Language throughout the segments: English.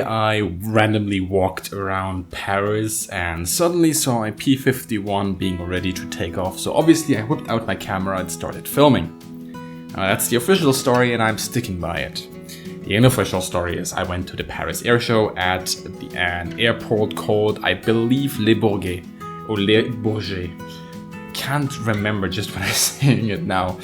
I randomly walked around Paris and suddenly saw a P-51 being ready to take off. So obviously I whipped out my camera and started filming. That's the official story and I'm sticking by it. The unofficial story is I went to the Paris Airshow at an airport called, I believe, Le Bourget or Le Bourget. Can't remember just when I'm saying it now.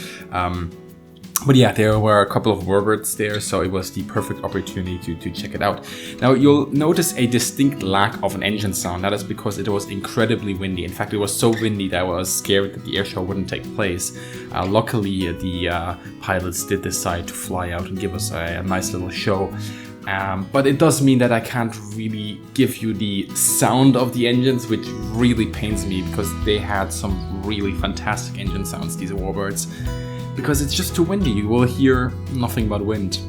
But yeah, there were a couple of warbirds there, so it was the perfect opportunity to check it out. Now, you'll notice a distinct lack of an engine sound. That is because it was incredibly windy. In fact, it was so windy that I was scared that the airshow wouldn't take place. Luckily, the pilots did decide to fly out and give us a nice little show. But it does mean that I can't really give you the sound of the engines, which really pains me because they had some really fantastic engine sounds, these warbirds. Because it's just too windy, you will hear nothing but wind.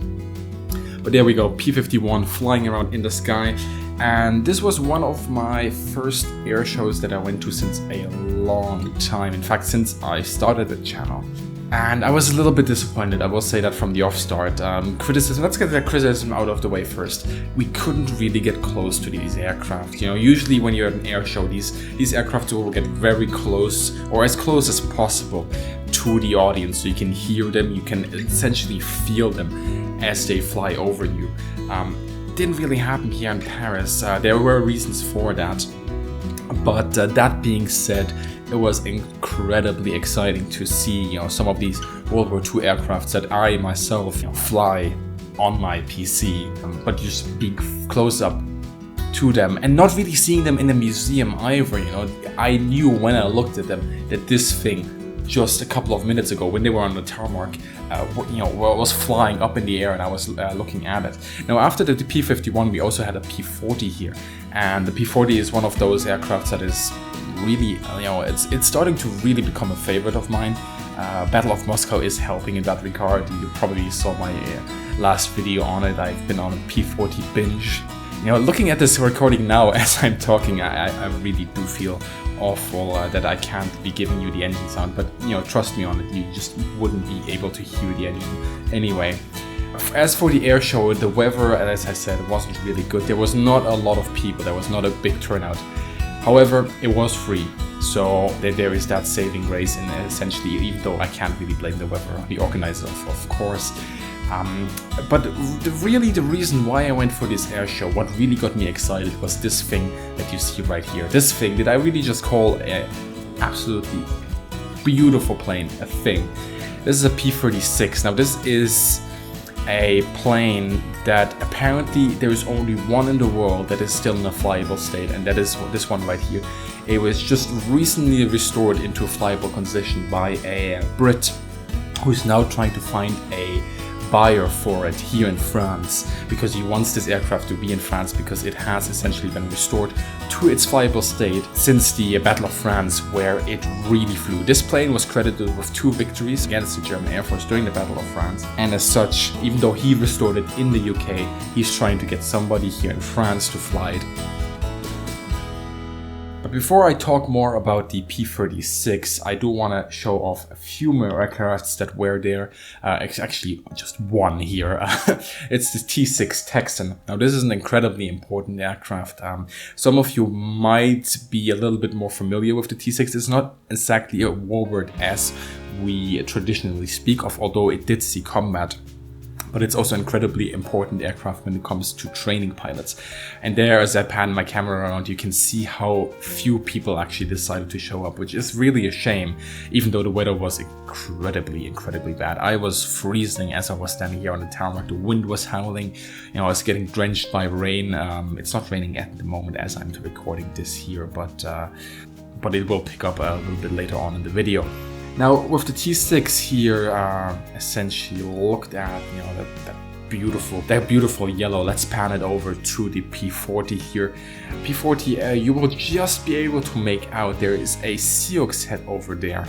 But there we go, P-51 flying around in the sky. And this was one of my first air shows that I went to since a long time. In fact, since I started the channel. And I was a little bit disappointed, I will say that from the off-start. Criticism, let's get that criticism out of the way first. We couldn't really get close to these aircraft. You know, usually when you're at an air show, these aircraft will get very close, or as close as possible, to the audience. So you can hear them, you can essentially feel them as they fly over you. Didn't really happen here in Paris. There were reasons for that. But that being said, it was incredibly exciting to see, some of these World War II aircrafts that I myself, fly on my PC, but just being close up to them and not really seeing them in a museum either. I knew when I looked at them that this thing just a couple of minutes ago, when they were on the tarmac, was flying up in the air, and I was looking at it. Now, after the P-51, we also had a P-40 here, and the P-40 is one of those aircrafts that is really, it's starting to really become a favorite of mine. Battle of Moscow is helping in that regard. You probably saw my last video on it. I've been on a P-40 binge. Looking at this recording now as I'm talking, I really do feel awful that I can't be giving you the engine sound, but trust me on it, you just wouldn't be able to hear the engine anyway. As for the air show, the weather, as I said, wasn't really good. There was not a lot of people, there was not a big turnout. However, it was free, so there is that saving grace, and essentially, even though I can't really blame the weather, the organizer, of course. But the reason why I went for this air show, what really got me excited, was this thing that you see right here. This thing that I really just call an absolutely beautiful plane, a thing. This is a P-36. Now, this is a plane that apparently there is only one in the world that is still in a flyable state, and that is this one right here. It was just recently restored into a flyable condition by a Brit who's now trying to find a buyer for it here in France, because he wants this aircraft to be in France because it has essentially been restored to its flyable state since the Battle of France, where it really flew. This plane was credited with 2 victories against the German Air Force during the Battle of France, and as such, even though he restored it in the UK, he's trying to get somebody here in France to fly it. But before I talk more about the P-36, I do want to show off a few more aircrafts that were there. It's actually just one here. It's the T6 Texan. Now, this is an incredibly important aircraft. Some of you might be a little bit more familiar with the T6. It's not exactly a warbird as we traditionally speak of, although it did see combat. But it's also an incredibly important aircraft when it comes to training pilots. And there, as I pan my camera around, you can see how few people actually decided to show up, which is really a shame, even though the weather was incredibly bad. I was freezing as I was standing here on the tarmac. The wind was howling, I was getting drenched by rain. It's not raining at the moment as I'm recording this here, but it will pick up a little bit later on in the video. Now, with the T6 here, essentially looked at, that beautiful yellow. Let's pan it over to the P-40 here. P-40, you will just be able to make out there is a Sioux head over there,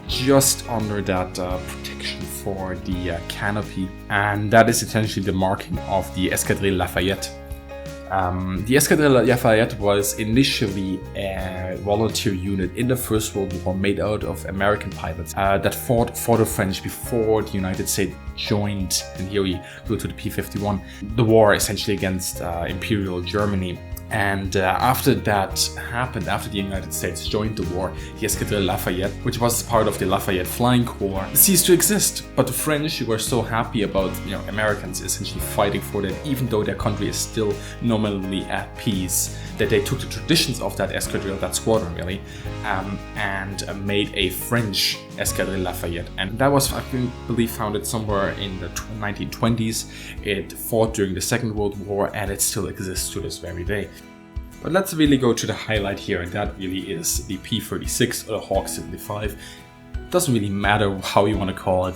just under that protection for the canopy, and that is essentially the marking of the Escadrille Lafayette. The Escadrille Lafayette was initially a volunteer unit in the First World War made out of American pilots that fought for the French before the United States joined, and here we go to the P-51, the war essentially against Imperial Germany. And after that happened, after the United States joined the war, the Escadrille Lafayette, which was part of the Lafayette Flying Corps, ceased to exist. But the French were so happy about, Americans essentially fighting for that, even though their country is still nominally at peace, that they took the traditions of that escadrille, that squadron really, and made a French Escadrille Lafayette. And that was, I believe, founded somewhere in the 1920s. It fought during the Second World War, and it still exists to this very day. But let's really go to the highlight here, and that really is the P-36 or the Hawk 75. It doesn't really matter how you want to call it,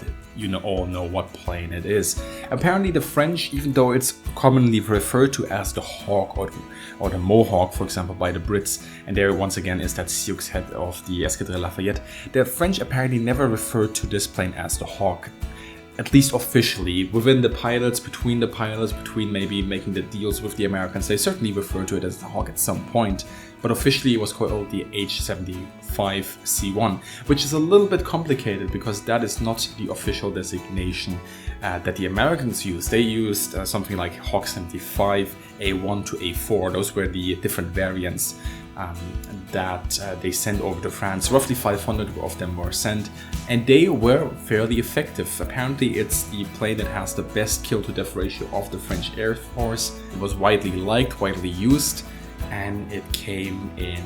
all know what plane it is. Apparently the French, even though it's commonly referred to as the Hawk or the Mohawk, for example, by the Brits, and there once again is that Sioux head of the Escadrille Lafayette, the French apparently never referred to this plane as the Hawk. At least officially, between maybe making the deals with the Americans, they certainly referred to it as the Hawk at some point, but officially it was called the H-75C1, which is a little bit complicated because that is not the official designation that the Americans used. They used something like Hawk 75, A1 to A4, those were the different variants that they sent over to France. Roughly 500 of them were sent, and they were fairly effective. Apparently it's the plane that has the best kill-to-death ratio of the French Air Force. It was widely liked, widely used, and it came in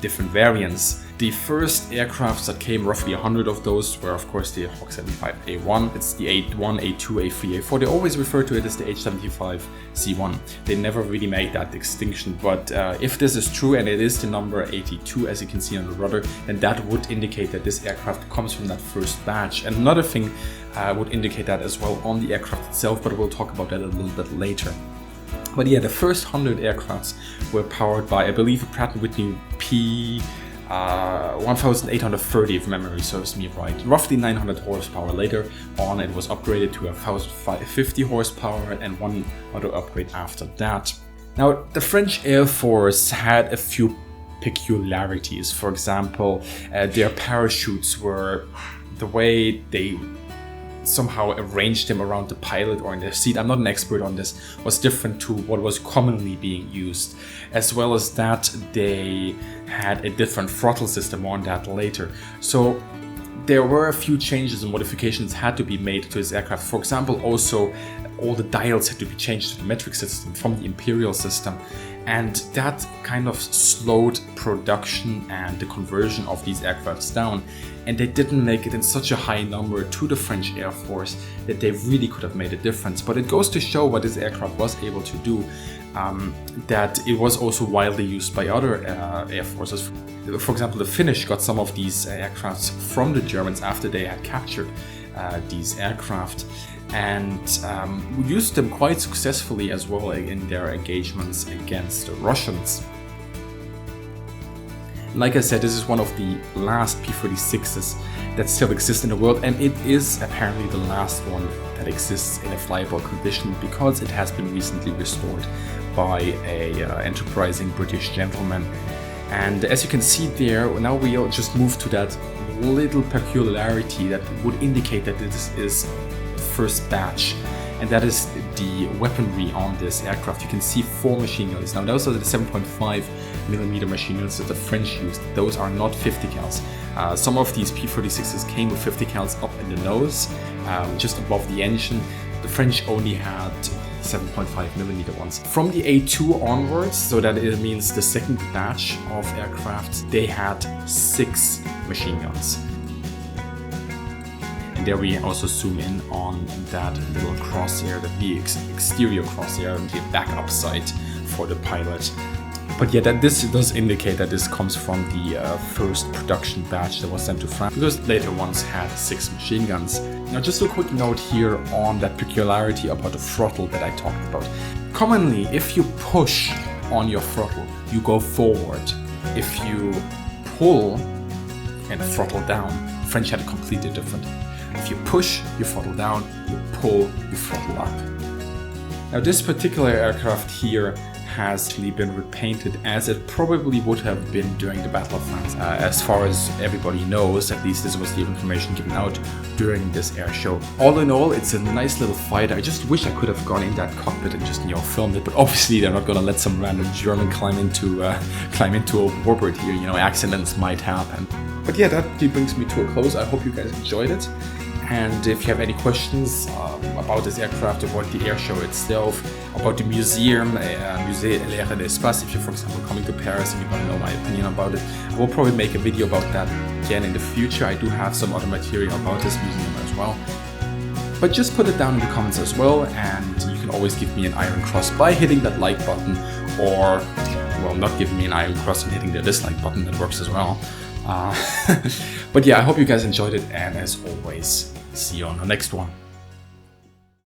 different variants. The first aircrafts that came, roughly 100 of those, were of course the Hawk 75A1. It's the A1, A2, A3, A4. They always refer to it as the H-75C1. They never really made that distinction, but if this is true and it is the number 82 as you can see on the rudder, then that would indicate that this aircraft comes from that first batch. And another thing would indicate that as well on the aircraft itself, but we'll talk about that a little bit later. But yeah, the first 100 aircrafts were powered by, I believe, a Pratt & Whitney P-1830, if memory serves me right. Roughly 900 horsepower. Later on, it was upgraded to 1050 horsepower and one other upgrade after that. Now, the French Air Force had a few peculiarities. For example, their parachutes were, the way they somehow arranged them around the pilot or in their seat, I'm not an expert on this, was different to what was commonly being used. As well as that, they had a different throttle system, more on that later. So there were a few changes and modifications had to be made to this aircraft. For example, also all the dials had to be changed to the metric system from the Imperial system. And that kind of slowed production and the conversion of these aircrafts down. And they didn't make it in such a high number to the French Air Force that they really could have made a difference. But it goes to show what this aircraft was able to do, that it was also widely used by other air forces. For example, the Finnish got some of these aircrafts from the Germans after they had captured these aircraft, and used them quite successfully as well in their engagements against the Russians. Like I said, this is one of the last P-36s that still exists in the world, and it is apparently the last one that exists in a flyable condition because it has been recently restored by a enterprising British gentleman. And as you can see there, now we'll just move to that little peculiarity that would indicate that this is first batch, and that is the weaponry on this aircraft. You can see 4 machine guns. Now those are the 7.5mm machine guns that the French used. Those are not 50 cals. Some of these P-36s came with 50 cals up in the nose, just above the engine. The French only had 7.5mm ones. From the A2 onwards, so that it means the second batch of aircraft, they had 6 machine guns. And there we also zoom in on that little crosshair, the exterior crosshair, and the backup sight for the pilot. But yeah, this does indicate that this comes from the first production batch that was sent to France, because later ones had 6 machine guns. Now just a quick note here on that peculiarity about the throttle that I talked about. Commonly, if you push on your throttle, you go forward. If you pull and throttle down, French had it completely different. If you push, you throttle down. You pull, you throttle up. Now this particular aircraft here has actually been repainted as it probably would have been during the Battle of France. As far as everybody knows, at least this was the information given out during this air show. All in all, it's a nice little fighter. I just wish I could have gone in that cockpit and just, filmed it, but obviously they're not gonna let some random German climb into a warbird here, accidents might happen. But yeah, that brings me to a close. I hope you guys enjoyed it. And if you have any questions about this aircraft, about the air show itself, about the museum, Musée L'air et l'Espace, if you're, for example, coming to Paris and you want to know my opinion about it, I will probably make a video about that again in the future. I do have some other material about this museum as well. But just put it down in the comments as well, and you can always give me an iron cross by hitting that like button, or, well, not giving me an iron cross and hitting the dislike button, that works as well. But yeah, I hope you guys enjoyed it, and as always, see you on the next one.